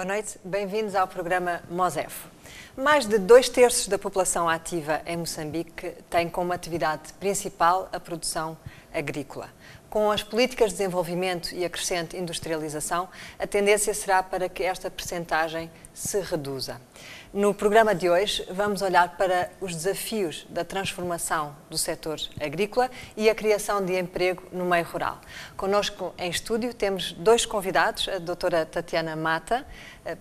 Boa noite, bem-vindos ao programa Mosef. Mais de 2/3 da população ativa em Moçambique tem como atividade principal a produção agrícola. Com as políticas de desenvolvimento e a crescente industrialização, a tendência será para que esta percentagem se reduza. No programa de hoje, vamos olhar para os desafios da transformação do setor agrícola e a criação de emprego no meio rural. Connosco em estúdio temos dois convidados, a doutora Tatiana Mata,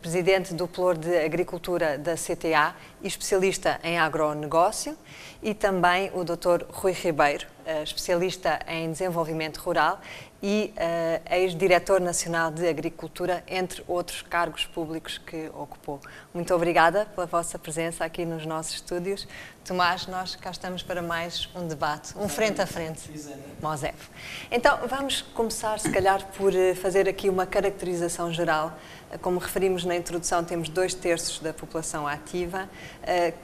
presidente do Pelour de Agricultura da CTA e especialista em agronegócio, e também o Dr. Rui Ribeiro, especialista em desenvolvimento rural e ex-diretor nacional de Agricultura, entre outros cargos públicos que ocupou. Muito obrigada pela vossa presença aqui nos nossos estúdios. Tomás, nós cá estamos para mais um debate, um frente a frente, Mosef. Então, vamos começar, se calhar, por fazer aqui uma caracterização geral. Como referimos na introdução, temos 2/3 da população ativa.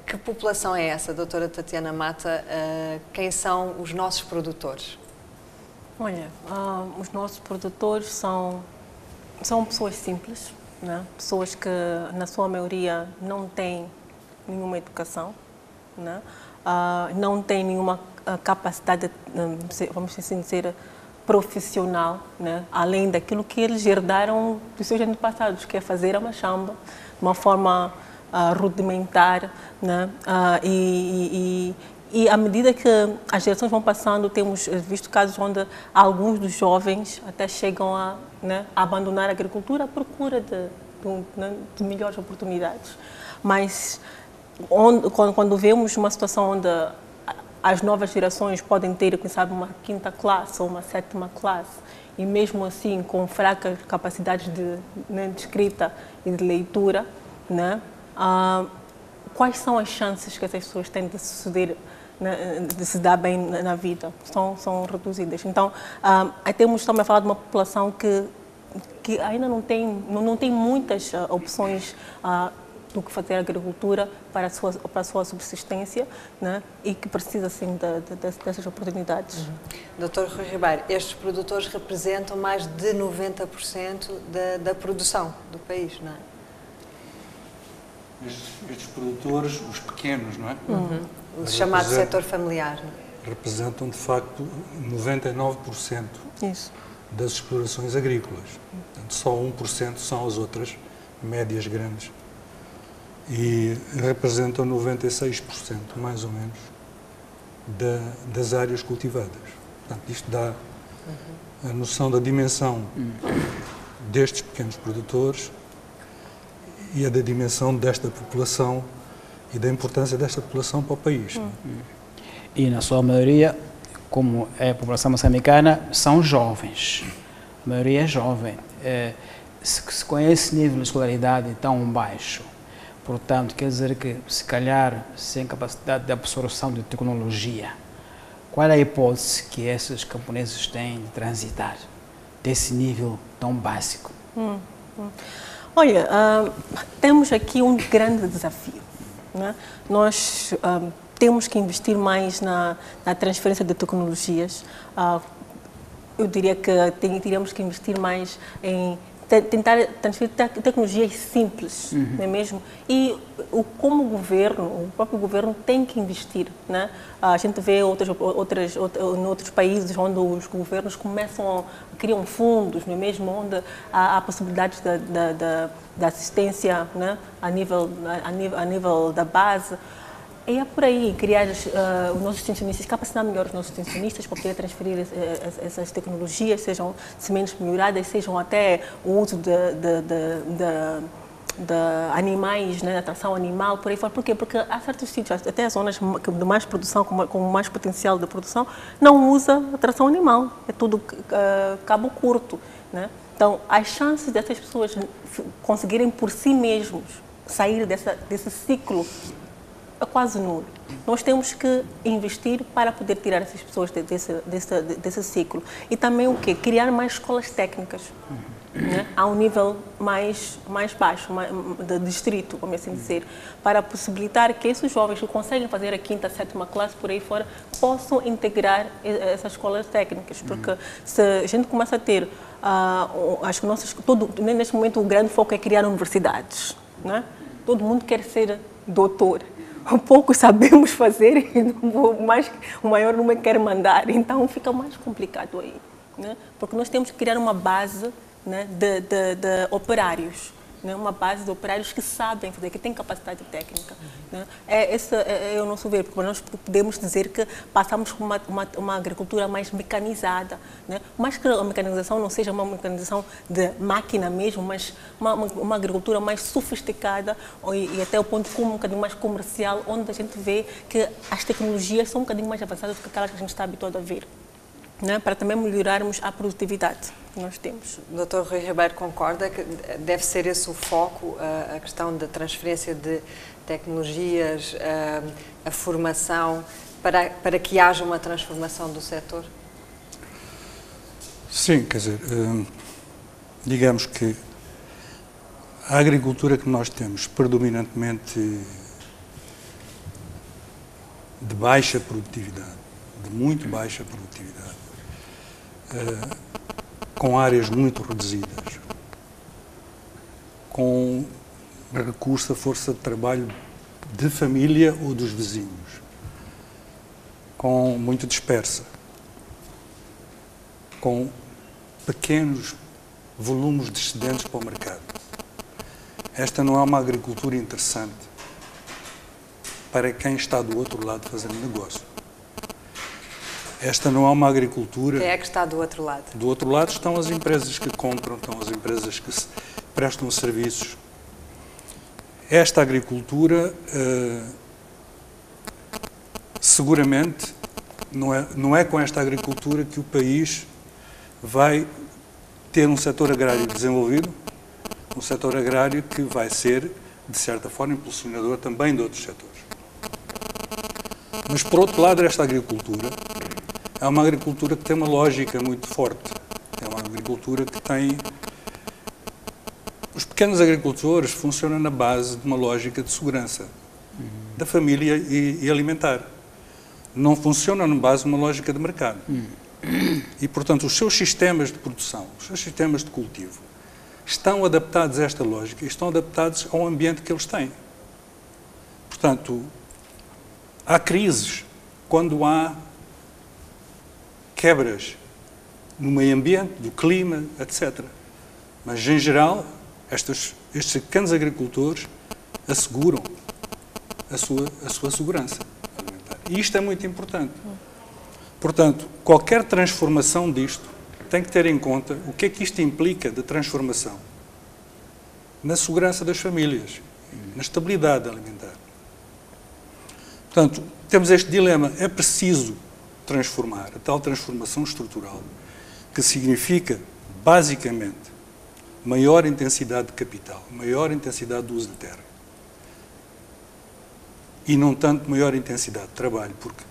Que população é essa, doutora Tatiana Mata? Quem são os nossos produtores? Olha, os nossos produtores são pessoas simples, né? Pessoas que, na sua maioria, não têm nenhuma educação, né? Não têm nenhuma capacidade, vamos assim dizer, profissional, né? Além daquilo que eles herdaram dos seus antepassados, que é fazer a machamba de uma forma rudimentar, né? E à medida que as gerações vão passando, temos visto casos onde alguns dos jovens até chegam a abandonar a agricultura à procura de melhores oportunidades. Mas quando vemos uma situação onde as novas gerações podem ter, quem sabe, uma 5ª classe ou uma 7ª classe, e mesmo assim com fracas capacidades de escrita e de leitura, né? Quais são as chances que essas pessoas têm de suceder, de se dar bem na vida? São reduzidas. Então, estamos também a falar de uma população que ainda não tem muitas opções do que fazer agricultura para a sua subsistência, né? E que precisa, sim, dessas oportunidades. Doutor Rui Ribeiro, estes produtores representam mais de 90% da produção do país, não é? Estes produtores, os pequenos, não é? O chamado setor familiar. Representam, de facto, 99% Isso. das explorações agrícolas. Portanto, só 1% são as outras, médias, grandes. E representam 96%, mais ou menos, das áreas cultivadas. Portanto, isto dá a noção da dimensão destes pequenos produtores e a da dimensão desta população e da importância desta população para o país. E, na sua maioria, como é a população moçambicana, são jovens. A maioria é jovem. Com esse nível de escolaridade tão baixo, portanto, quer dizer que, se calhar, sem capacidade de absorção de tecnologia, qual é a hipótese que esses camponeses têm de transitar desse nível tão básico? Olha, temos aqui um grande desafio, né? Nós temos que investir mais na transferência de tecnologias. Eu diria que teríamos que investir mais em tentar transferir tecnologias simples, não é mesmo? E como o próprio governo tem que investir, né? A gente vê em outros países onde os governos criam fundos, não é mesmo? Onde há possibilidades da assistência, né? a nível da base. E é por aí, criar os nossos extensionistas, capacitar melhor os nossos extensionistas para poder transferir essas tecnologias, sejam sementes melhoradas, sejam até o uso de animais, né, atração animal, por aí fora. Por quê? Porque há certos sítios, até as zonas de mais produção, com mais potencial de produção, não usa atração animal, é tudo cabo curto, né? Então, as chances dessas pessoas conseguirem por si mesmos sair desse ciclo é quase nulo. Nós temos que investir para poder tirar essas pessoas desse ciclo. E também o quê? Criar mais escolas técnicas, né? A um nível mais baixo, de distrito, vamos assim dizer, para possibilitar que esses jovens que conseguem fazer a 5ª, 7ª classe por aí fora possam integrar essas escolas técnicas. Porque se a gente começa a ter acho que neste momento o grande foco é criar universidades. Né? Todo mundo quer ser doutor. Poucos sabemos fazer, o maior número quer mandar, então fica mais complicado aí. Né? Porque nós temos que criar uma base, né, de operários, né? Uma base de operários que sabem fazer, que têm capacidade técnica. Né? Esse é o nosso ver, porque nós podemos dizer que passamos por uma agricultura mais mecanizada, né? Mas que a mecanização não seja uma mecanização de máquina mesmo, mas uma agricultura mais sofisticada e até o ponto um bocadinho mais comercial, onde a gente vê que as tecnologias são um bocadinho mais avançadas do que aquelas que a gente está habituado a ver. Né, para também melhorarmos a produtividade que nós temos. O Dr. Rui Ribeiro concorda que deve ser esse o foco, a questão da transferência de tecnologias, a formação, para que haja uma transformação do setor? Sim, quer dizer, digamos que a agricultura que nós temos, predominantemente de baixa produtividade, de muito baixa produtividade, com áreas muito reduzidas, com recurso à força de trabalho de família ou dos vizinhos, com muito dispersa, com pequenos volumes de excedentes para o mercado. Esta não é uma agricultura interessante para quem está do outro lado fazendo negócio. Esta não é uma agricultura... Quem é que está do outro lado? Do outro lado estão as empresas que compram, estão as empresas que prestam serviços. Esta agricultura, seguramente, não é com esta agricultura que o país vai ter um setor agrário desenvolvido, um setor agrário que vai ser, de certa forma, impulsionador também de outros setores. Mas, por outro lado, esta agricultura é uma agricultura que tem uma lógica muito forte. É uma agricultura que tem... Os pequenos agricultores funcionam na base de uma lógica de segurança da família e alimentar. Não funcionam na base de uma lógica de mercado. E, portanto, os seus sistemas de produção, os seus sistemas de cultivo, estão adaptados a esta lógica e estão adaptados ao ambiente que eles têm. Portanto, há crises quando há quebras no meio ambiente, do clima, etc. Mas, em geral, estes pequenos agricultores asseguram a sua segurança alimentar. E isto é muito importante. Portanto, qualquer transformação disto tem que ter em conta o que é que isto implica de transformação na segurança das famílias, na estabilidade alimentar. Portanto, temos este dilema, é preciso transformar, a tal transformação estrutural, que significa, basicamente, maior intensidade de capital, maior intensidade do uso de terra. E não tanto maior intensidade de trabalho, porque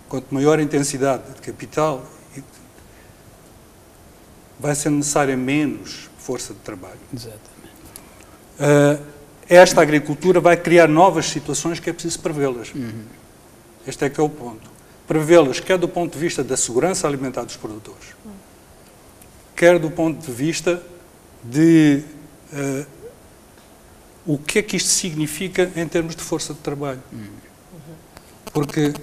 quanto maior intensidade de capital, vai ser necessária menos força de trabalho. Exatamente. Esta agricultura vai criar novas situações que é preciso prevê-las. Este é que é o ponto. Prevê-las quer do ponto de vista da segurança alimentar dos produtores, quer do ponto de vista de o que é que isto significa em termos de força de trabalho. Porque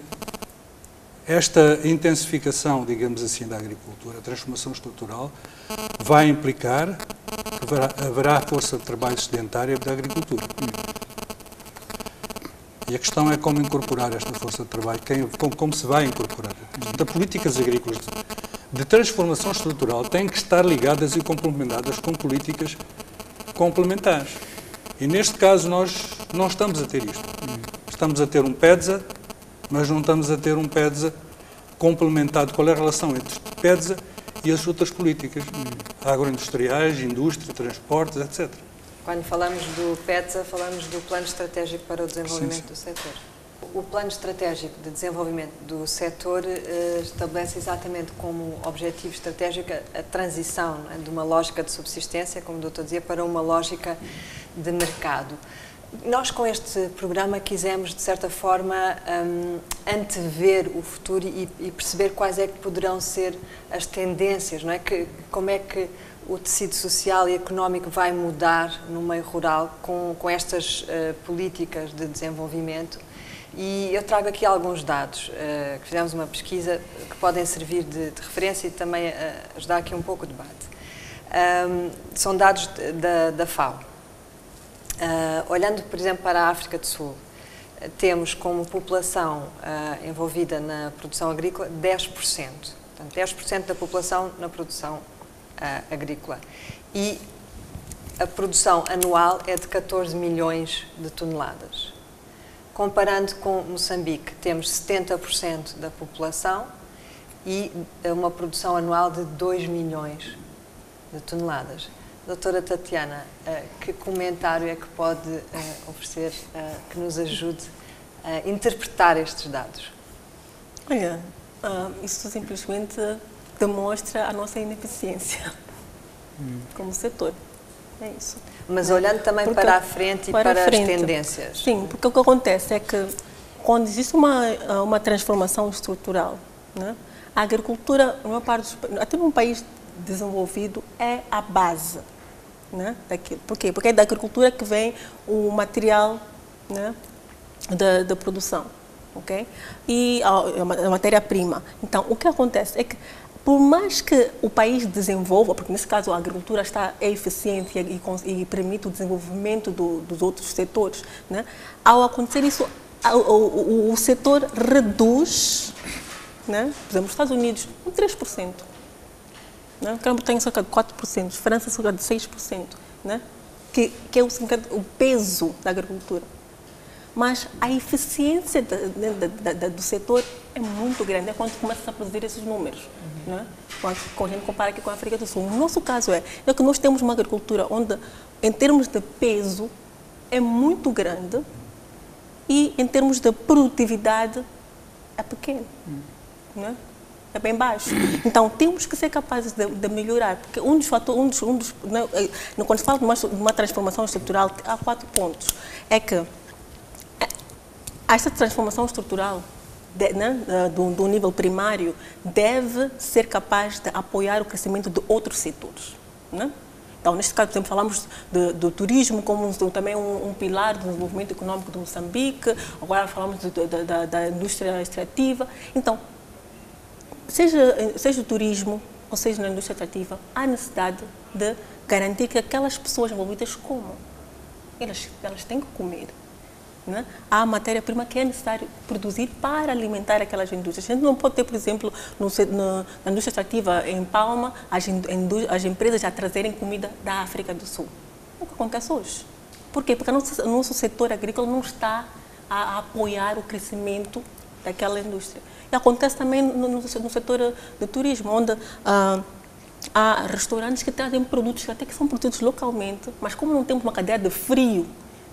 esta intensificação, digamos assim, da agricultura, a transformação estrutural, vai implicar que haverá força de trabalho sedentária da agricultura. E a questão é como incorporar esta força de trabalho, como se vai incorporar. As políticas agrícolas de transformação estrutural têm que estar ligadas e complementadas com políticas complementares. E neste caso nós não estamos a ter isto. Estamos a ter um PEDSA, mas não estamos a ter um PEDSA complementado. Qual é a relação entre o PEDSA e as outras políticas agroindustriais, indústria, transportes, etc. Quando falamos do PEDSA, falamos do Plano Estratégico para o Desenvolvimento do Setor. O Plano Estratégico de Desenvolvimento do Setor estabelece exatamente como objetivo estratégico a transição, não é, de uma lógica de subsistência, como o doutor dizia, para uma lógica de mercado. Nós, com este programa, quisemos, de certa forma, antever o futuro e perceber quais é que poderão ser as tendências, não é? Como é que o tecido social e económico vai mudar no meio rural com estas políticas de desenvolvimento. E eu trago aqui alguns dados, que fizemos uma pesquisa que podem servir de referência e também ajudar aqui um pouco o debate. São dados da FAO. Olhando, por exemplo, para a África do Sul, temos como população envolvida na produção agrícola 10%. Portanto, 10% da população na produção agrícola. E a produção anual é de 14 milhões de toneladas. Comparando com Moçambique, temos 70% da população e uma produção anual de 2 milhões de toneladas. Doutora Tatiana, que comentário é que pode oferecer que nos ajude a interpretar estes dados? Olha, isso simplesmente demonstra a nossa ineficiência como setor. É isso. Mas olhando também para a frente e para as tendências. Sim, porque o que acontece é que quando existe uma transformação estrutural, né, a agricultura, até num país desenvolvido, é a base, né, daquilo. Por quê? Porque é da agricultura que vem o material, né, da produção, ok? E a matéria-prima. Então, o que acontece é que por mais que o país desenvolva, porque nesse caso a agricultura é eficiente e permite o desenvolvimento dos outros setores, né? Ao acontecer isso, o setor reduz, né? Por exemplo, nos Estados Unidos, 3%. Né? Grã-Bretanha cerca de 4%, França cerca de 6%, né? Que é o peso da agricultura. Mas a eficiência do setor é muito grande, é quando começa a produzir esses números. Né? Quando a gente compara aqui com a África do Sul. No nosso caso é que nós temos uma agricultura onde, em termos de peso, é muito grande e, em termos de produtividade, é pequeno. Né? É bem baixo. Então, temos que ser capazes de melhorar, porque um dos fatores, quando se fala de uma transformação estrutural, há 4 pontos. É que esta transformação estrutural do nível primário deve ser capaz de apoiar o crescimento de outros setores. Né? Então, neste caso, por exemplo, falamos do turismo como também um pilar do desenvolvimento econômico de Moçambique, agora falamos da indústria extrativa. Então, seja o turismo ou seja na indústria extrativa, há necessidade de garantir que aquelas pessoas envolvidas comam. Elas têm que comer. Né? Há matéria-prima que é necessário produzir para alimentar aquelas indústrias. A gente não pode ter, por exemplo, na indústria extrativa em Palma, as empresas a trazerem comida da África do Sul. O que acontece hoje? Por quê? Porque o nosso setor agrícola não está a apoiar o crescimento daquela indústria. E acontece também no setor do turismo, onde há restaurantes que trazem produtos que até que são produzidos localmente, mas como não temos uma cadeia de frio,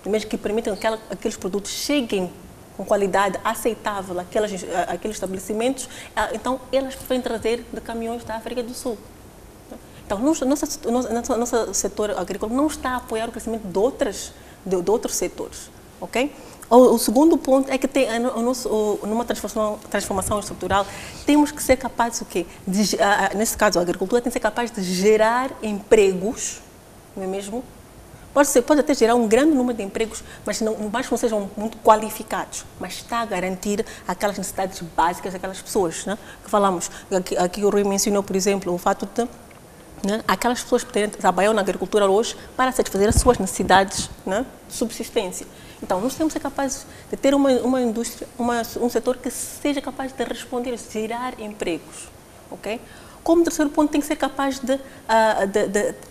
mesmo que permitam que aqueles produtos cheguem com qualidade aceitável àqueles estabelecimentos, então elas podem trazer de caminhões da África do Sul. Então, o nosso setor agrícola não está a apoiar o crescimento de outros setores. Okay? O segundo ponto é que numa transformação estrutural, temos que ser capazes, nesse caso, a agricultura tem que ser capaz de gerar empregos, não é mesmo? Pode até gerar um grande número de empregos, mas não sejam muito qualificados, mas está a garantir aquelas necessidades básicas daquelas pessoas. Né? Que falamos, aqui o Rui mencionou, por exemplo, o fato de aquelas pessoas poderem trabalhar na agricultura hoje para satisfazer as suas necessidades, né, de subsistência. Então, nós temos que ser capazes de ter uma indústria, um setor que seja capaz de responder, de gerar empregos. Okay? Como terceiro ponto, tem que ser capaz de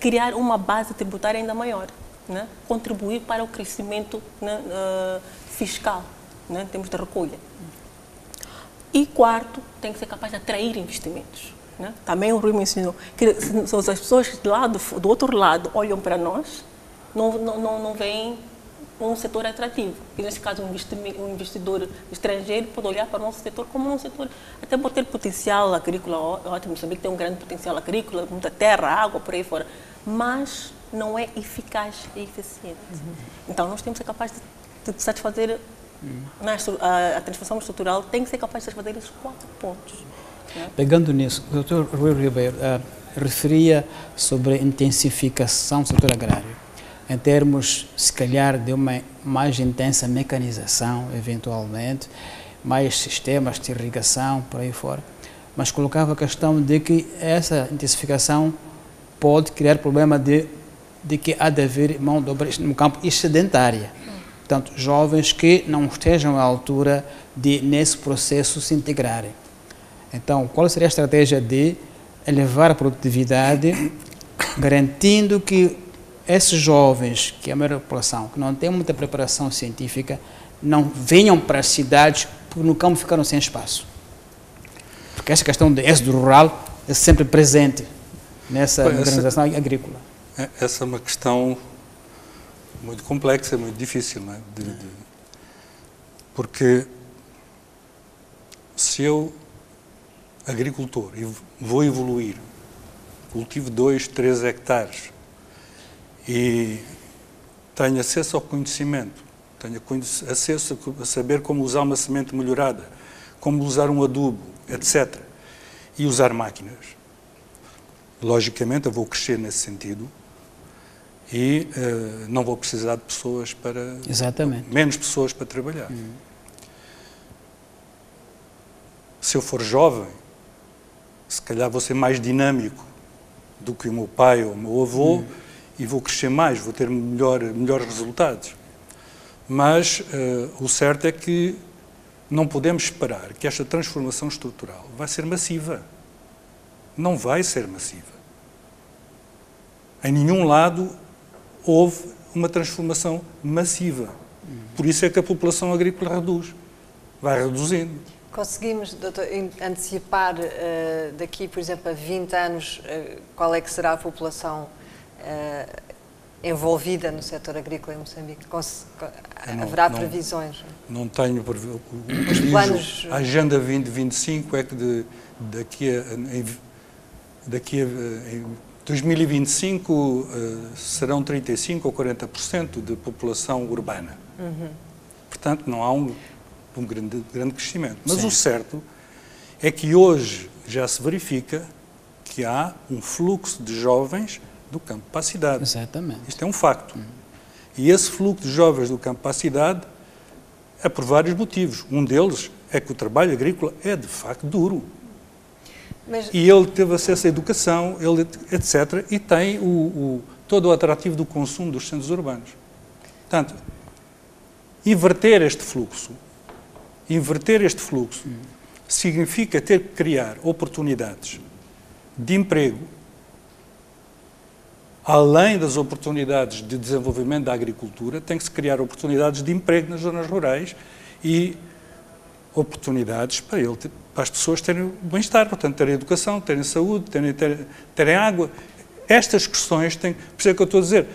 criar uma base tributária ainda maior. Né? Contribuir para o crescimento, né, fiscal, né, em termos de recolha. E quarto, tem que ser capaz de atrair investimentos. Né? Também o Rui mencionou que as pessoas do outro lado olham para nós, não veem um setor atrativo. E nesse caso, um investidor estrangeiro pode olhar para o nosso setor como um setor, até por ter potencial agrícola ótimo, Moçambique tem um grande potencial agrícola, muita terra, água, por aí fora. Mas não é eficaz e eficiente. Então, nós temos que ser capazes de satisfazer, a transformação estrutural tem que ser capaz de satisfazer esses 4 pontos. Né? Pegando nisso, o Dr. Rui Ribeiro referia sobre a intensificação do setor agrário, em termos, se calhar, de uma mais intensa mecanização, eventualmente, mais sistemas de irrigação, por aí fora, mas colocava a questão de que essa intensificação pode criar problema de que há de haver mão de obra no campo excedentária. Portanto, jovens que não estejam à altura de, nesse processo, se integrarem. Então, qual seria a estratégia de elevar a produtividade, garantindo que esses jovens, que é a maioria da população, que não tem muita preparação científica, não venham para as cidades porque no campo ficaram sem espaço? Porque essa questão de êxodo rural é sempre presente nessa modernização agrícola. Essa é uma questão muito complexa, muito difícil, não é? Porque se eu, agricultor, vou evoluir, cultivo 2, 3 hectares e tenho acesso ao conhecimento, tenho acesso a saber como usar uma semente melhorada, como usar um adubo, etc., e usar máquinas, logicamente eu vou crescer nesse sentido e não vou precisar de pessoas para... Exatamente. Menos pessoas para trabalhar. Se eu for jovem, se calhar vou ser mais dinâmico do que o meu pai ou o meu avô e vou crescer mais, vou ter melhores resultados. Mas o certo é que não podemos esperar que esta transformação estrutural vai ser massiva. Não vai ser massiva. Em nenhum lado houve uma transformação massiva. Por isso é que a população agrícola reduz. Vai reduzindo. Conseguimos, doutor, antecipar daqui, por exemplo, a 20 anos, qual é que será a população envolvida no setor agrícola em Moçambique? Haverá previsões? Não tenho previsões. A Agenda 2025 é que daqui a 2025 serão 35% ou 40% de população urbana. Portanto, não há um grande crescimento. Mas o certo é que hoje já se verifica que há um fluxo de jovens do campo para a cidade. Exatamente. Isto é um facto. E esse fluxo de jovens do campo para a cidade é por vários motivos. Um deles é que o trabalho agrícola é, de facto, duro. E ele teve acesso à educação, etc. E tem todo o atrativo do consumo dos centros urbanos. Portanto, inverter este fluxo significa ter que criar oportunidades de emprego, além das oportunidades de desenvolvimento da agricultura, tem que se criar oportunidades de emprego nas zonas rurais e oportunidades para as pessoas terem bem-estar, portanto, terem educação, terem saúde, terem água. Estas questões têm... Por isso é que eu estou a dizer,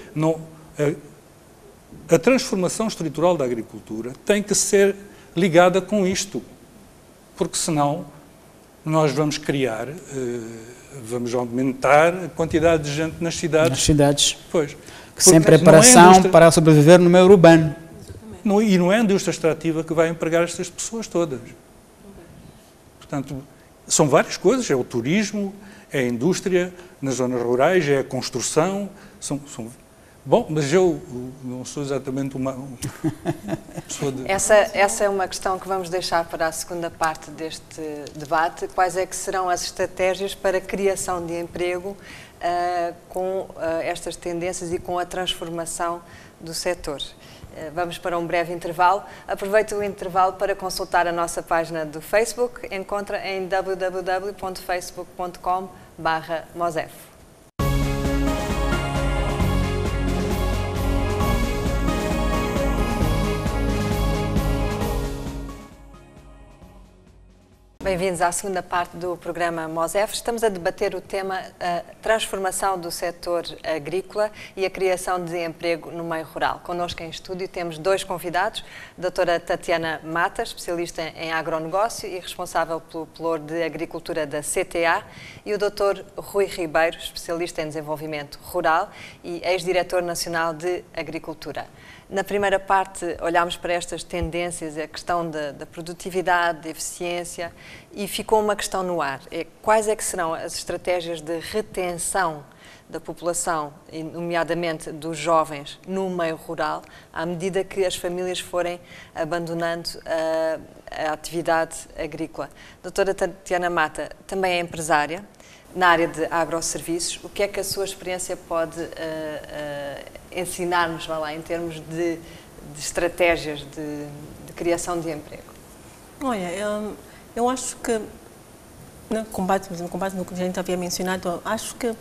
a transformação estrutural da agricultura tem que ser ligada com isto, porque senão nós vamos criar, vamos aumentar a quantidade de gente nas cidades. Nas cidades. Pois. Sem preparação para sobreviver no meio urbano. E não é a indústria extrativa que vai empregar estas pessoas todas. Portanto, são várias coisas, é o turismo, é a indústria nas zonas rurais, é a construção, Bom, mas eu não sou exatamente uma pessoa de... Essa é uma questão que vamos deixar para a segunda parte deste debate. Quais é que serão as estratégias para a criação de emprego com estas tendências e com a transformação do setor? Vamos para um breve intervalo. Aproveito o intervalo para consultar a nossa página do Facebook. Encontra em www.facebook.com/Mosef. Bem-vindos à segunda parte do programa MOSEF. Estamos a debater o tema transformação do setor agrícola e a criação de emprego no meio rural. Connosco em estúdio temos dois convidados, a doutora Tatiana Mata, especialista em agronegócio e responsável pelo Pelour de Agricultura da CTA, e o doutor Rui Ribeiro, especialista em desenvolvimento rural e ex-diretor nacional de Agricultura. Na primeira parte olhámos para estas tendências, a questão da produtividade, da eficiência, e ficou uma questão no ar. Quais é que serão as estratégias de retenção da população, nomeadamente dos jovens, no meio rural, à medida que as famílias forem abandonando a atividade agrícola? Doutora Tatiana Mata também é empresária na área de agroserviços. O que é que a sua experiência pode ensinar-nos, vá lá, em termos de estratégias de criação de emprego? Olha, eu acho que, com base no que a gente havia mencionado, acho que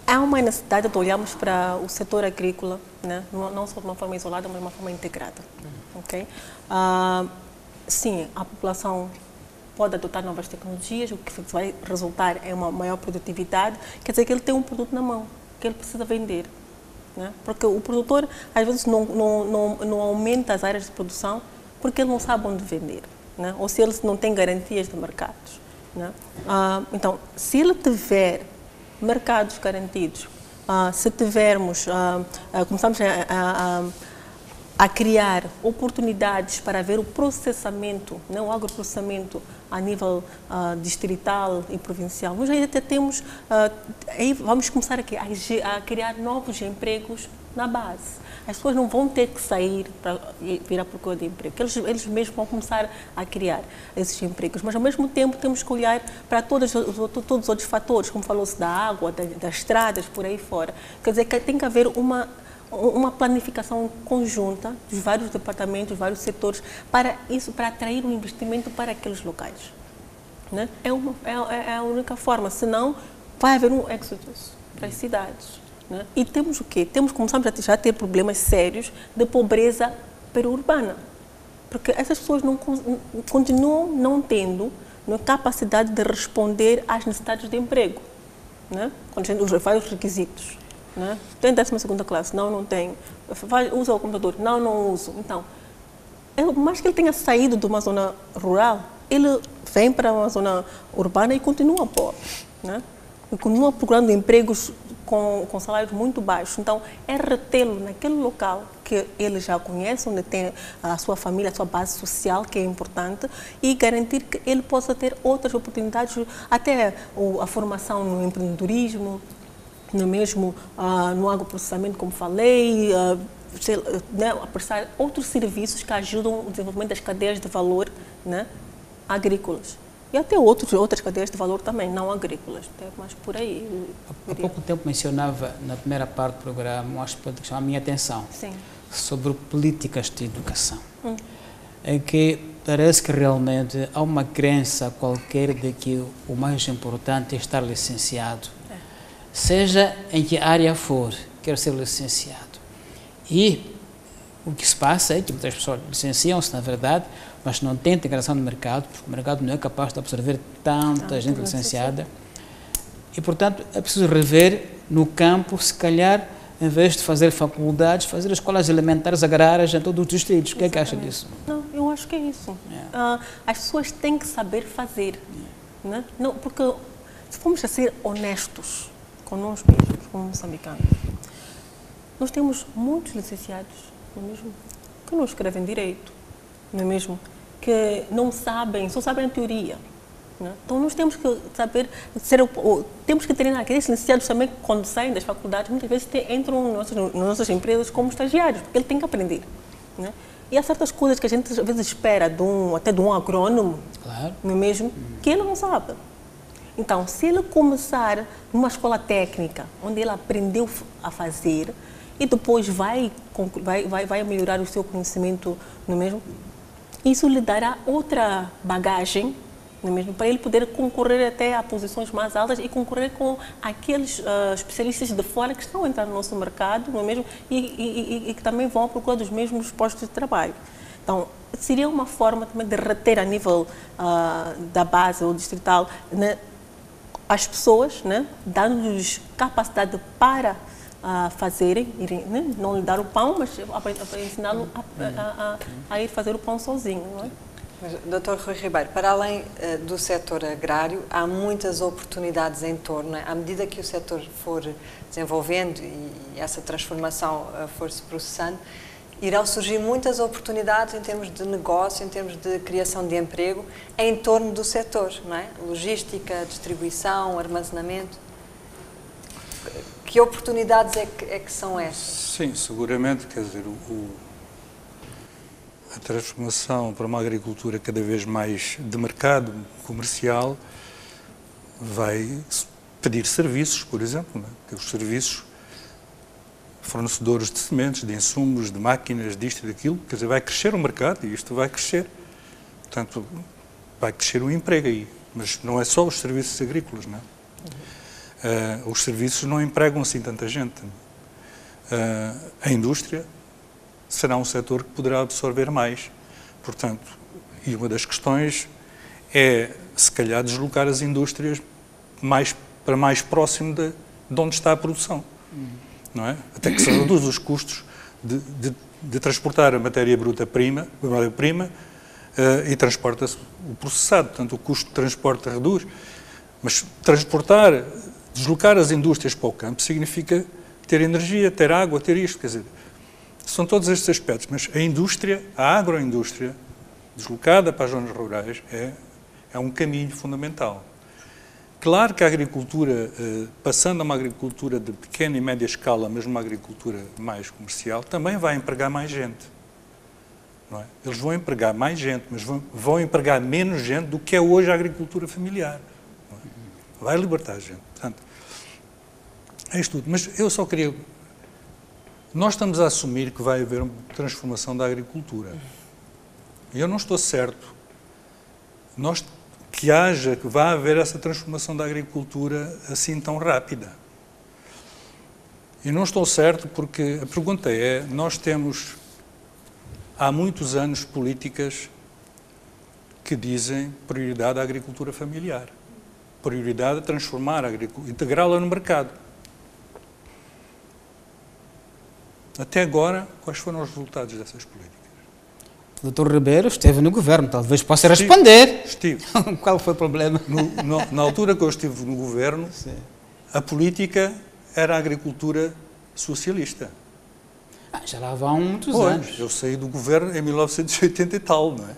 há uma necessidade de olharmos para o setor agrícola, né? Não só de uma forma isolada, mas de uma forma integrada. Okay? Sim, a população pode adotar novas tecnologias, o que vai resultar em uma maior produtividade, quer dizer que ele tem um produto na mão, que ele precisa vender. Né? Porque o produtor, às vezes, não aumenta as áreas de produção porque ele não sabe onde vender, né? Ou se ele não tem garantias de mercados. Né? Então, se ele tiver mercados garantidos, se tivermos, começamos a criar oportunidades para ver o processamento, né, o agroprocessamento a nível distrital e provincial. Nós ainda temos, aí vamos começar aqui a criar novos empregos na base. As pessoas não vão ter que sair para vir à procura de emprego, eles mesmos vão começar a criar esses empregos. Mas, ao mesmo tempo, temos que olhar para todos os outros fatores, como falou-se da água, das estradas, por aí fora. Quer dizer, que tem que haver uma planificação conjunta dos vários departamentos, dos vários setores, para isso, para atrair um investimento para aqueles locais. Né? É a única forma, senão vai haver um exodus para as cidades. Né? E temos o quê? Começamos já a ter problemas sérios de pobreza periurbana, porque essas pessoas continuam não tendo capacidade de responder às necessidades de emprego, né? Quando a gente usa vários requisitos. Né? Tem 12ª classe? Não tem. Usa o computador? Não uso. Então, mais que ele tenha saído de uma zona rural, ele vem para uma zona urbana e continua pobre. Né? E continua procurando empregos com salários muito baixos. Então, é retê-lo naquele local que ele já conhece, onde tem a sua família, a sua base social, que é importante, e garantir que ele possa ter outras oportunidades, até a formação no empreendedorismo, mesmo no agroprocessamento, como falei, né, a prestar outros serviços que ajudam o desenvolvimento das cadeias de valor, né, agrícolas. E até outras cadeias de valor também, não agrícolas, mas por aí. Há pouco tempo mencionava, na primeira parte do programa, um aspecto que chama a minha atenção. Sim. Sobre políticas de educação. É que parece que realmente há uma crença qualquer de que o mais importante é estar licenciado. Seja em que área for, quer ser licenciado. E o que se passa é que muitas pessoas licenciam-se, na verdade, mas não têm integração no mercado, porque o mercado não é capaz de absorver tanta gente licenciada. E, portanto, é preciso rever no campo, se calhar, em vez de fazer faculdades, fazer escolas elementares agrárias em todos os distritos. O que é que acha disso? Não, eu acho que é isso. As pessoas têm que saber fazer. Né? Não, porque se formos a ser honestos conosco mesmos, como moçambicanos, nós temos muitos licenciados, não é mesmo? Que não escrevem direito, não é mesmo? Que não sabem, só sabem a teoria. Né? Então nós temos que saber, temos que treinar aqueles licenciados também, quando saem das faculdades, muitas vezes entram nas nossas empresas como estagiários, porque ele tem que aprender. Né? E há certas coisas que a gente às vezes espera até de um agrônomo, claro, não é mesmo? Que ele não sabe. Então, se ele começar numa escola técnica, onde ele aprendeu a fazer, e depois vai melhorar o seu conhecimento, não é mesmo? Isso lhe dará outra bagagem, não é mesmo? Para ele poder concorrer até a posições mais altas e concorrer com aqueles especialistas de fora que estão a entrar no nosso mercado, não é mesmo? E que também vão à procura dos mesmos postos de trabalho. Então, seria uma forma também de reter a nível da base ou distrital, né, as pessoas, né, dando-lhes capacidade para fazerem, né, não lhe dar o pão, mas ensiná-lo a ir fazer o pão sozinho. Não é? Mas, Dr. Rui Ribeiro, para além do setor agrário, há muitas oportunidades em torno. À medida que o setor for desenvolvendo e essa transformação for se processando, irão surgir muitas oportunidades em termos de negócio, em termos de criação de emprego, em torno do setor, não é? Logística, distribuição, armazenamento. Que oportunidades é que são essas? Sim, seguramente, quer dizer, a transformação para uma agricultura cada vez mais de mercado comercial vai pedir serviços, por exemplo, né? Que os serviços, fornecedores de sementes, de insumos, de máquinas, disto e daquilo, quer dizer, vai crescer o mercado e isto vai crescer. Portanto, vai crescer o emprego aí, mas não é só os serviços agrícolas, não é? Os serviços não empregam assim tanta gente. A indústria será um setor que poderá absorver mais. Portanto, e uma das questões é, se calhar, deslocar as indústrias para mais próximo de onde está a produção. Não é? Até que se reduz os custos de transportar a matéria bruta-prima e transporta-se o processado. Portanto, o custo de transporte reduz. Mas deslocar as indústrias para o campo significa ter energia, ter água, ter isto. Quer dizer, são todos estes aspectos, mas a indústria, a agroindústria, deslocada para as zonas rurais, é um caminho fundamental. Claro que a agricultura, passando a uma agricultura de pequena e média escala, mas uma agricultura mais comercial, também vai empregar mais gente. Não é? Eles vão empregar mais gente, mas vão empregar menos gente do que é hoje a agricultura familiar. Não é? Vai libertar a gente. Portanto, é isto tudo. Mas eu só queria... Nós estamos a assumir que vai haver uma transformação da agricultura. E eu não estou certo que vá haver essa transformação da agricultura assim tão rápida. E não estou certo porque a pergunta é, nós temos há muitos anos políticas que dizem prioridade à agricultura familiar, prioridade a transformar a agricultura, integrá-la no mercado. Até agora, quais foram os resultados dessas políticas? O Dr. Ribeiro esteve no governo, talvez possa responder. Estive. Qual foi o problema? Na altura que eu estive no governo, sim, a política era a agricultura socialista. Já lá vão muitos anos. Eu saí do governo em 1980 e tal, não é?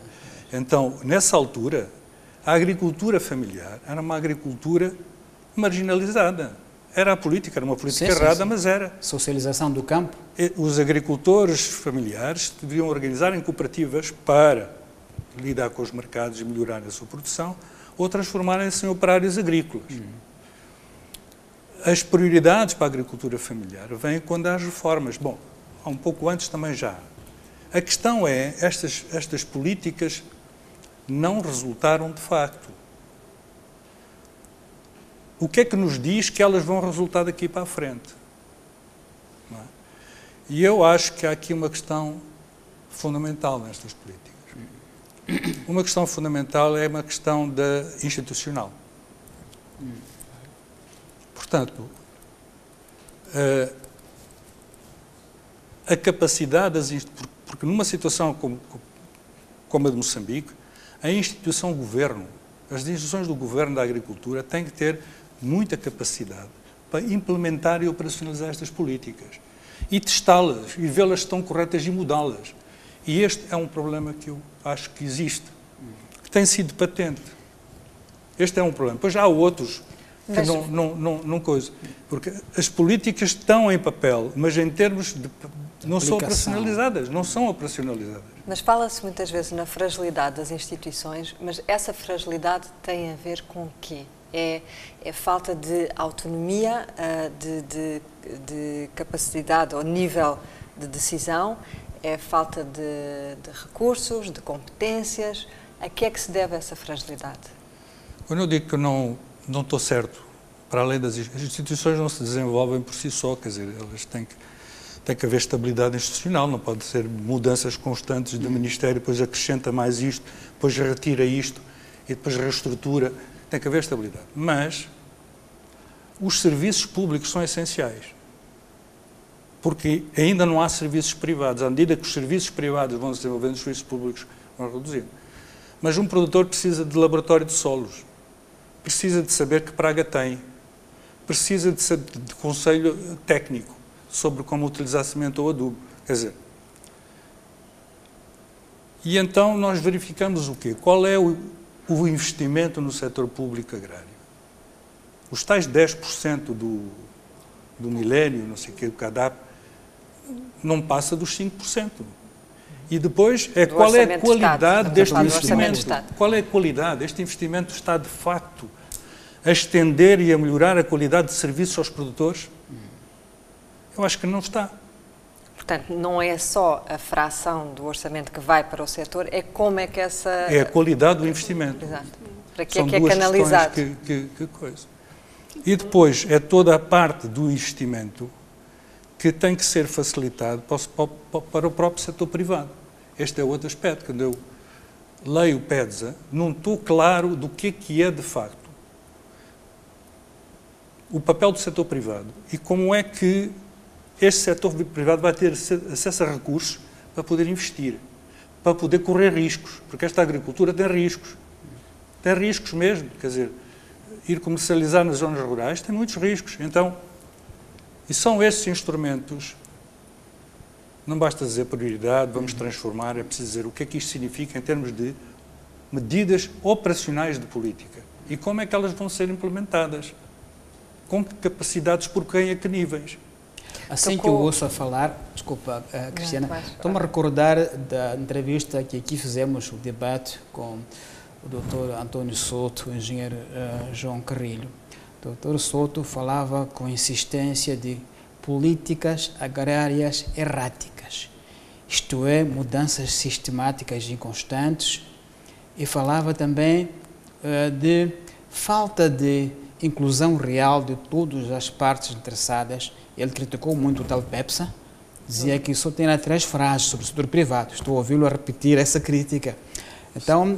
Então, nessa altura, a agricultura familiar era uma agricultura marginalizada. Era a política, era uma política errada, mas era. Socialização do campo. Os agricultores familiares deviam organizar em cooperativas para lidar com os mercados e melhorar a sua produção, ou transformarem-se em operários agrícolas. As prioridades para a agricultura familiar vêm quando há as reformas. Bom, há um pouco antes também já. A questão é, estas políticas não resultaram de facto. O que é que nos diz que elas vão resultar daqui para a frente? Não é? E eu acho que há aqui uma questão fundamental nestas políticas. Uma questão fundamental é uma questão institucional. Portanto, a capacidade porque numa situação como a de Moçambique, a instituição governo, as instituições do governo da agricultura têm que ter muita capacidade para implementar e operacionalizar estas políticas e testá-las e vê-las se estão corretas e mudá-las. E este é um problema que eu acho que existe, que tem sido patente. Este é um problema. Depois já há outros que não coisa. Porque as políticas estão em papel, mas em termos de... não são operacionalizadas, não são operacionalizadas. Mas fala-se muitas vezes na fragilidade das instituições, mas essa fragilidade tem a ver com o quê? É falta de autonomia, de capacidade ou nível de decisão, é falta de recursos, de competências. A que é que se deve essa fragilidade? Quando eu digo que eu não estou certo, para além das instituições não se desenvolvem por si só, quer dizer, elas têm que tem que haver estabilidade institucional, não pode ser mudanças constantes do Ministério, depois acrescenta mais isto, depois retira isto e depois reestrutura. Tem que haver estabilidade. Mas os serviços públicos são essenciais, porque ainda não há serviços privados. À medida que os serviços privados vão se desenvolvendo, os serviços públicos vão reduzindo. Mas um produtor precisa de laboratório de solos, precisa de saber que praga tem, precisa de conselho técnico sobre como utilizar semente ou adubo. Quer dizer, e então nós verificamos o quê? Qual é o investimento no setor público agrário? Os tais 10% do milénio, não sei o que, do CADAP, não passa dos 5%. E depois, qual é a qualidade deste investimento? Qual é a qualidade? Este investimento está, de facto, a estender e a melhorar a qualidade de serviços aos produtores? Eu acho que não está. Portanto, não é só a fração do orçamento que vai para o setor, é como é que essa... É a qualidade do investimento. Exato. Para que é que é canalizado? Que coisa. E depois, é toda a parte do investimento que tem que ser facilitado para o próprio setor privado. Este é outro aspecto. Quando eu leio o PEDSA, não estou claro do que é de facto o papel do setor privado e como é que este setor privado vai ter acesso a recursos para poder investir, para poder correr riscos, porque esta agricultura tem riscos mesmo, quer dizer, ir comercializar nas zonas rurais tem muitos riscos. Então, e são esses instrumentos, não basta dizer prioridade, vamos transformar, é preciso dizer o que é que isto significa em termos de medidas operacionais de política e como é que elas vão ser implementadas, com que capacidades, por quem, a que níveis. Assim que eu ouço a falar, desculpa, Cristiana, estou-me a recordar da entrevista que aqui fizemos, o debate com o Dr. António Souto, o engenheiro João Carrilho. O Dr. Souto falava com insistência de políticas agrárias erráticas, isto é, mudanças sistemáticas e constantes, e falava também de falta de inclusão real de todas as partes interessadas. Ele criticou muito o tal PEPSA, dizia que só tem 3 frases sobre o setor privado. Estou a ouvi-lo a repetir essa crítica. Então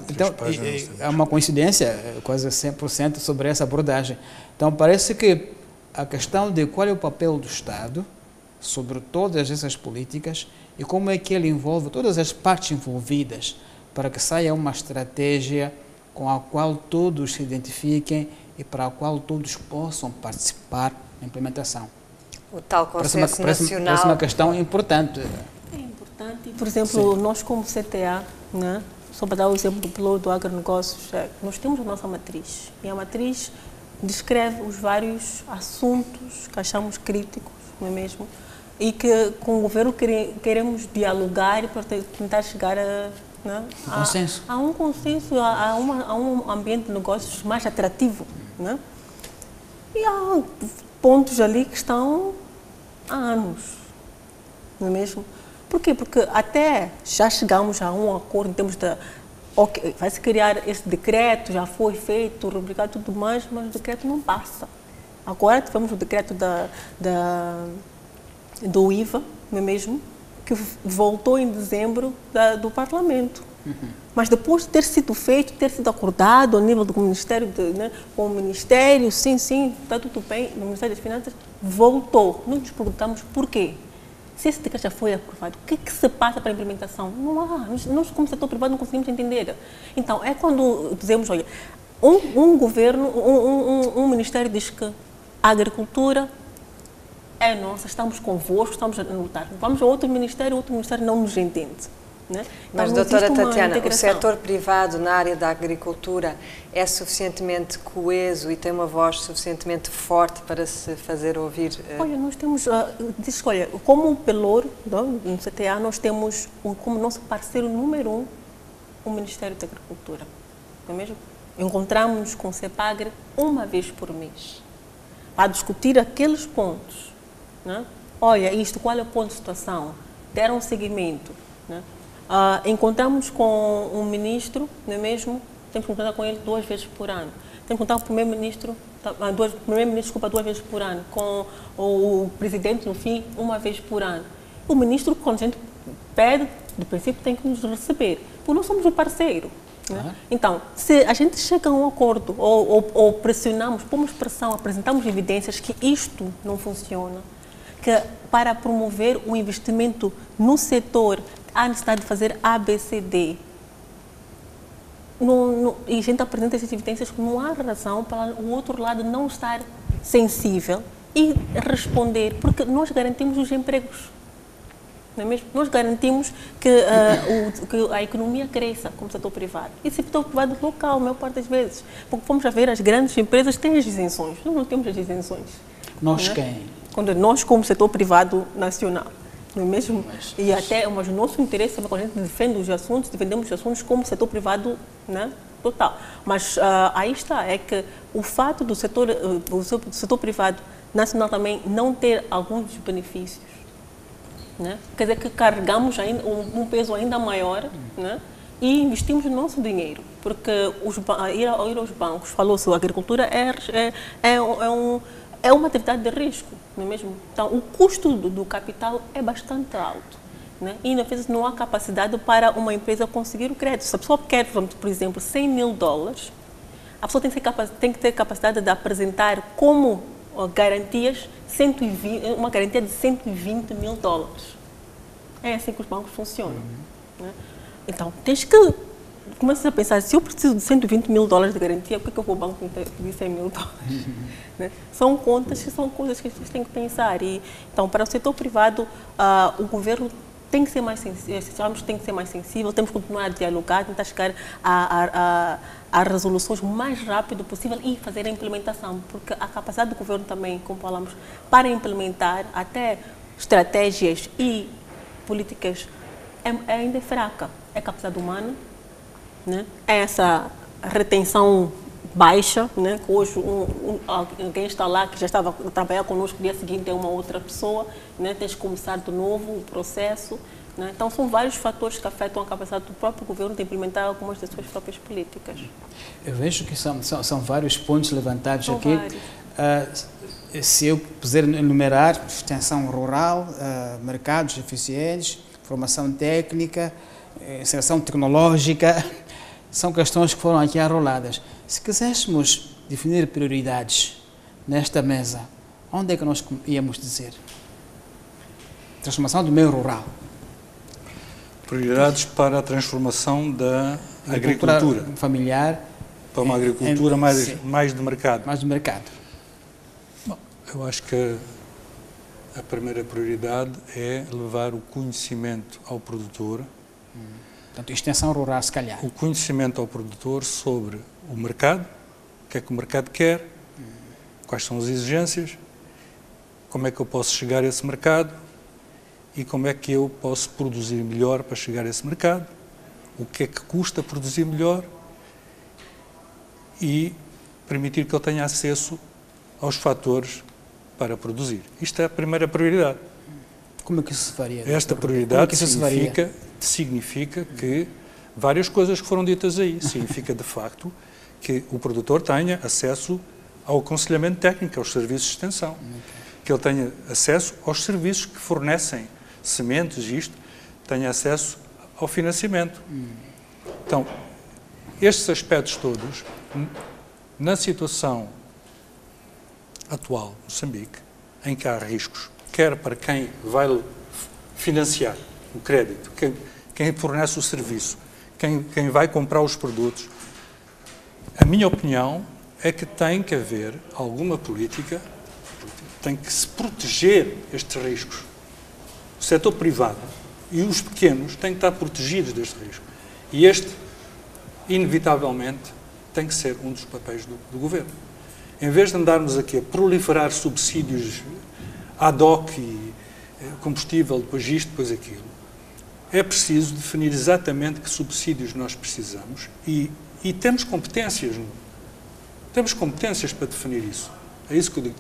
é uma coincidência, quase 100% sobre essa abordagem. Então parece que a questão de qual é o papel do Estado sobre todas essas políticas e como é que ele envolve todas as partes envolvidas para que saia uma estratégia com a qual todos se identifiquem e para a qual todos possam participar na implementação. O tal consenso nacional... Parece uma questão importante. É importante. Por exemplo, nós como CTA, né, só para dar o exemplo do piloto do agronegócios, nós temos a nossa matriz. E a matriz descreve os vários assuntos que achamos críticos, não é mesmo? E que com o governo queremos dialogar para tentar chegar a... Né? Consenso. Há um consenso, há um ambiente de negócios mais atrativo. Né? E há pontos ali que estão há anos, não é mesmo? Por quê? Porque até já chegamos a um acordo em termos de... Okay, vai-se criar esse decreto, já foi feito, rubricado e tudo mais, mas o decreto não passa. Agora tivemos o decreto do IVA, não é mesmo? Que voltou em dezembro do Parlamento. Mas depois de ter sido feito, ter sido acordado ao nível do Ministério, né, com o Ministério, sim, está tudo bem, no Ministério das Finanças, voltou. Nós nos perguntamos por quê. Se esse decreto já foi aprovado, o que se passa para a implementação? Não há. Nós, como setor privado, não conseguimos entender. Então, é quando dizemos, olha, um governo, um ministério diz que a agricultura é nossa, estamos convosco, estamos a lutar. Vamos a outro ministério não nos entende. Né? Mas, então, doutora Tatiana, o setor privado na área da agricultura é suficientemente coeso e tem uma voz suficientemente forte para se fazer ouvir? Olha, nós temos, olha, como Pelour, no CTA, nós temos como nosso parceiro número 1 o Ministério da Agricultura. Não é mesmo? Encontramos-nos com o CEPAGRE uma vez por mês para discutir aqueles pontos. Né? Olha, qual é o ponto de situação? Deram seguimento. Né? Encontramos com um ministro, não é mesmo? Temos que encontrar com ele 2 vezes por ano. Temos que encontrar com o primeiro-ministro o primeiro-ministro, desculpa, 2 vezes por ano, com o presidente, no fim, 1 vez por ano. O ministro, quando a gente pede, de princípio, tem que nos receber, porque nós somos o parceiro. Né? Então, se a gente chega a um acordo ou pressionamos, pomos pressão, apresentamos evidências que isto não funciona, que para promover o investimento no setor há necessidade de fazer ABCD, e a gente apresenta essas evidências que não há razão para o outro lado não estar sensível e responder, porque nós garantimos os empregos. Não é mesmo? Nós garantimos que a economia cresça como setor privado. E setor privado local, a maior parte das vezes. Porque fomos a ver, as grandes empresas têm as isenções. Nós não temos as isenções. Nós quem? Quando nós, como setor privado nacional. Não é mesmo? Mas o nosso interesse é quando a gente defende os assuntos, defendemos os assuntos como setor privado, né, total. Mas aí está, é que o fato do setor privado nacional também não ter alguns dos benefícios, né, quer dizer que carregamos ainda um peso ainda maior, né, e investimos o nosso dinheiro, porque ir aos bancos, falou-se, a agricultura é uma atividade de risco, não é mesmo? Então, o custo do capital é bastante alto, né? E, às vezes, não há capacidade para uma empresa conseguir o crédito. Se a pessoa quer, por exemplo, $100.000, a pessoa tem que ter capacidade de apresentar como garantias uma garantia de $120.000. É assim que os bancos funcionam. Né? Então, tens que começas a pensar, se eu preciso de $120.000 de garantia, por que eu vou ao banco pedir $100.000? Né? São contas que são coisas que a gente tem que pensar. Então, para o setor privado, o governo tem que ser mais sensível, temos que continuar a dialogar, tentar chegar a resoluções o mais rápido possível e fazer a implementação, porque a capacidade do governo também, como falamos, para implementar até estratégias e políticas ainda é fraca. É capacidade humana, né? É essa retenção baixa, né? Que hoje alguém está lá que já estava a trabalhar connosco, no dia seguinte é uma outra pessoa, né? Tens que começar de novo o processo, né? Então são vários fatores que afetam a capacidade do próprio governo de implementar algumas das suas próprias políticas. Eu vejo que são vários pontos levantados aqui. Se eu puder enumerar, extensão rural, mercados eficientes, formação técnica, inserção tecnológica, são questões que foram aqui arroladas. Se quiséssemos definir prioridades nesta mesa, onde é que nós íamos dizer? Transformação do meio rural. Prioridades para a transformação da agricultura familiar. Para uma agricultura mais de mercado. Mais de mercado. Bom, eu acho que a primeira prioridade é levar o conhecimento ao produtor. Portanto, extensão rural, se calhar. O conhecimento ao produtor sobre o mercado, o que é que o mercado quer, quais são as exigências, como é que eu posso chegar a esse mercado e como é que eu posso produzir melhor para chegar a esse mercado, o que é que custa produzir melhor e permitir que eu tenha acesso aos fatores para produzir. Isto é a primeira prioridade. Como é que isso se faria? Esta prioridade significa que várias coisas que foram ditas aí. Significa, de facto, que o produtor tenha acesso ao aconselhamento técnico, aos serviços de extensão. Que ele tenha acesso aos serviços que fornecem sementes, tenha acesso ao financiamento. Então, estes aspectos todos, na situação atual de Moçambique, em que há riscos, quer para quem vai financiar o crédito, quem fornece o serviço, quem vai comprar os produtos, a minha opinião é que tem que haver alguma política, tem que se proteger estes riscos. O setor privado e os pequenos têm que estar protegidos deste risco. E este, inevitavelmente, tem que ser um dos papéis do governo. Em vez de andarmos aqui a proliferar subsídios ad hoc e combustível, depois isto, depois aquilo, é preciso definir exatamente que subsídios nós precisamos e temos competências. Temos competências para definir isso. É isso que eu digo.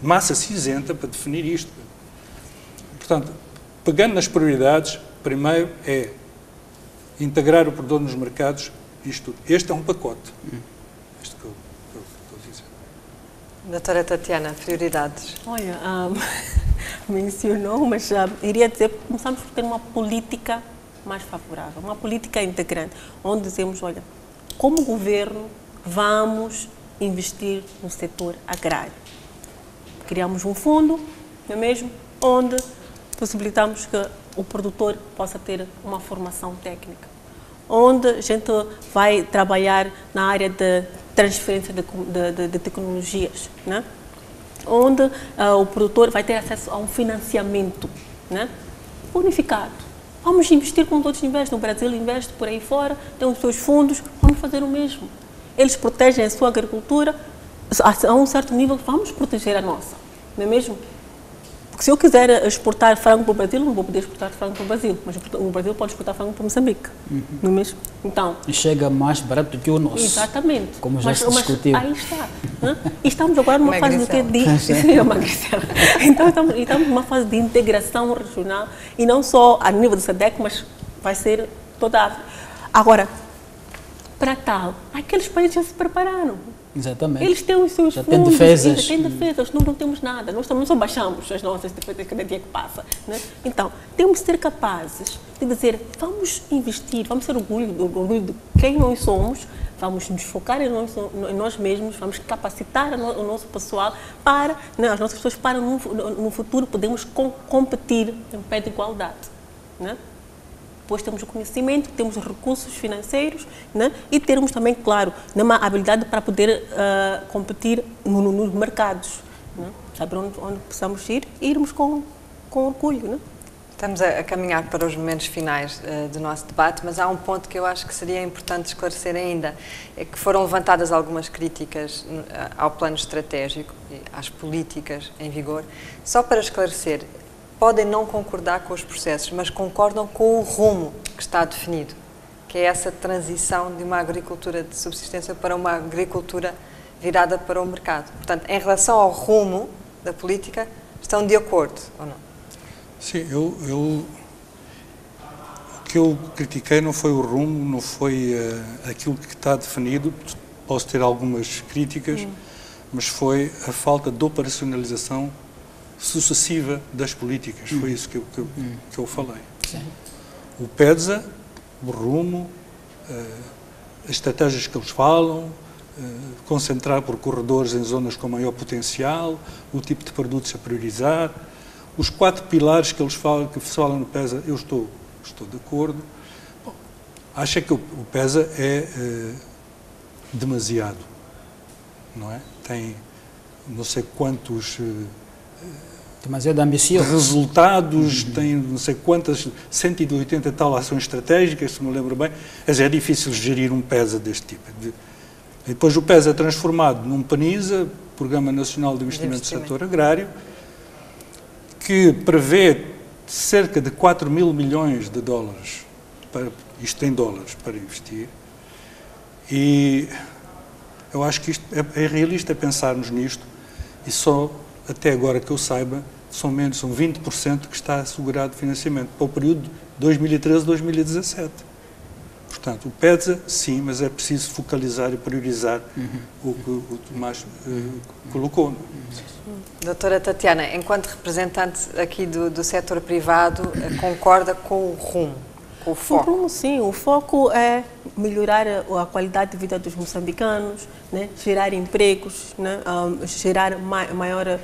Massa cinzenta para definir isto. Portanto, pegando nas prioridades, primeiro é integrar o produtor nos mercados, isto tudo. Este é um pacote. que eu estou a dizer. Doutora Tatiana, prioridades? Olha, mencionou, mas iria dizer que começamos por ter uma política mais favorável, uma política integrante, onde dizemos, olha, como governo, vamos investir no setor agrário. Criamos um fundo, não é mesmo? Onde possibilitamos que o produtor possa ter uma formação técnica. Onde a gente vai trabalhar na área de transferência de tecnologias, né? Onde o produtor vai ter acesso a um financiamento, né, unificado. Vamos investir como todos investem. O Brasil investe por aí fora, tem os seus fundos, vamos fazer o mesmo. Eles protegem a sua agricultura, a um certo nível, vamos proteger a nossa, não é mesmo? Porque se eu quiser exportar frango para o Brasil, não vou poder exportar frango para o Brasil, mas o Brasil pode exportar frango para Moçambique, não é mesmo? Então, e chega mais barato que o nosso. Exatamente. Como já se discutiu. Aí está. Né? E estamos agora numa fase de então estamos numa fase de integração regional, e não só a nível do SADC, mas vai ser toda a África. Agora, para tal, aqueles países já se prepararam. Exatamente. Eles têm os seus já fundos, têm defesas. Têm defesas, nós não temos nada. Nós também só baixamos as nossas defesas cada dia que passa. Né? Então, temos de ser capazes de dizer, vamos investir, vamos ter orgulho de quem nós somos, vamos nos focar em nós mesmos, vamos capacitar o nosso pessoal para, né, as nossas pessoas para no futuro podermos competir em pé de igualdade. Né? Depois temos o conhecimento, temos os recursos financeiros, né? E termos também, claro, uma habilidade para poder competir nos mercados. Né? Saber onde precisamos ir e irmos com orgulho. Né? Estamos a caminhar para os momentos finais do nosso debate, mas há um ponto que eu acho que seria importante esclarecer ainda, é que foram levantadas algumas críticas ao plano estratégico e às políticas em vigor. Só para esclarecer, podem não concordar com os processos, mas concordam com o rumo que está definido, que é essa transição de uma agricultura de subsistência para uma agricultura virada para o mercado. Portanto, em relação ao rumo da política, estão de acordo ou não? Sim, o que eu critiquei não foi o rumo, não foi aquilo que está definido, posso ter algumas críticas, mas foi a falta de operacionalização sucessiva das políticas, foi isso que eu falei. Sim. O PEDSA, o rumo, as estratégias que eles falam, concentrar por corredores em zonas com maior potencial, o tipo de produtos a priorizar, os 4 pilares que eles falam, que se falam no PESA, eu estou de acordo. Bom, acho que o PESA é demasiado, não é? Tem não sei quantos demasiado ambicioso. Resultados, tem não sei quantas, 180 e tal ações estratégicas, se me lembro bem. É difícil gerir um PESA deste tipo. E depois o PESA é transformado num PANISA, Programa Nacional de Investimento do Setor Agrário, que prevê cerca de 4 mil milhões de dólares, isto em dólares, para investir. E eu acho que isto é realista pensarmos nisto, e só até agora que eu saiba, são 20% que está assegurado financiamento para o período 2013-2017. Portanto, o PEDSA, sim, mas é preciso focalizar e priorizar o que o Tomás colocou. Doutora Tatiana, enquanto representante aqui do setor privado, concorda com o rumo, com o foco? O rumo, sim. O foco é melhorar a qualidade de vida dos moçambicanos, né? Gerar empregos, né? Gerar maior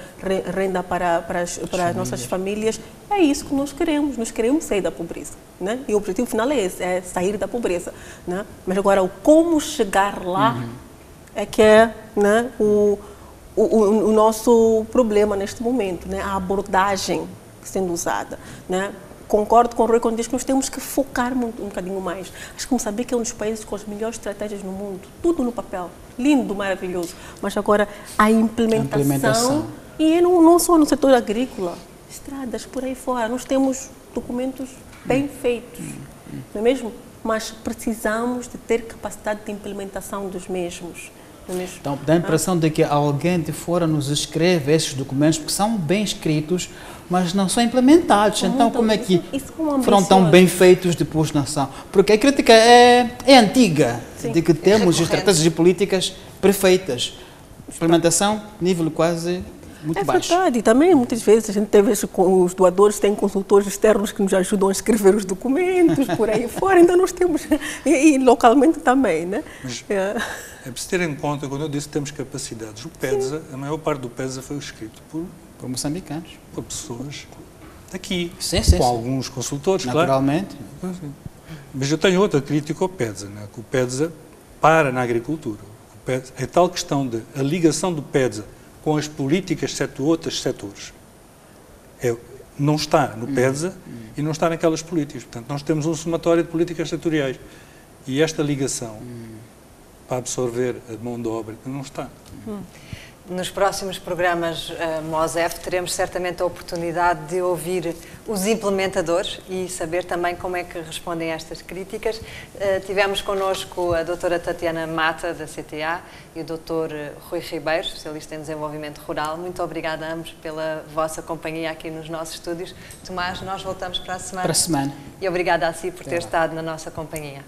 renda para as nossas famílias. É isso que nós queremos sair da pobreza. Né? E o objetivo final é esse, é sair da pobreza. Né? Mas agora, o como chegar lá é que é, né, o nosso problema neste momento, né? A abordagem sendo usada. Né? Concordo com o Rui quando diz que nós temos que focar um bocadinho mais. Acho que Moçambique é um dos países com as melhores estratégias no mundo. Tudo no papel. Lindo, maravilhoso. Mas agora a implementação. E não só no setor agrícola. Estradas por aí fora. Nós temos documentos bem feitos. Não é mesmo? Mas precisamos de ter capacidade de implementação dos mesmos. Então, dá a impressão de que alguém de fora nos escreve esses documentos, porque são bem escritos, mas não são implementados. Então, como é que foram tão bem feitos depois na ação? Porque a crítica é antiga, de que temos estratégias e políticas perfeitas. Implementação, nível quase muito baixo. É verdade, e também muitas vezes a gente tem vezes os doadores têm consultores externos que nos ajudam a escrever os documentos, por aí fora, então nós temos, e localmente também, né? Mas é preciso ter em conta, quando eu disse que temos capacidades, o PEDSA, a maior parte do PEDSA foi escrito por moçambicanos. Por pessoas daqui, Sim. alguns consultores, naturalmente. Claro. Mas eu tenho outra crítica ao PEDSA, né? Que o PEDSA para na agricultura. É tal questão de a ligação do PEDSA com as políticas de outros setores. Não está no PEDSA e não está naquelas políticas. Portanto, nós temos um somatório de políticas setoriais. E esta ligação para absorver a mão de obra não está. Nos próximos programas MOSEF teremos certamente a oportunidade de ouvir os implementadores e saber também como é que respondem a estas críticas. Tivemos connosco a doutora Tatiana Mata, da CTA, e o doutor Rui Ribeiro, especialista em desenvolvimento rural. Muito obrigada a ambos pela vossa companhia aqui nos nossos estúdios. Tomás, nós voltamos para a semana. Para a semana. E obrigada a si por ter estado na nossa companhia.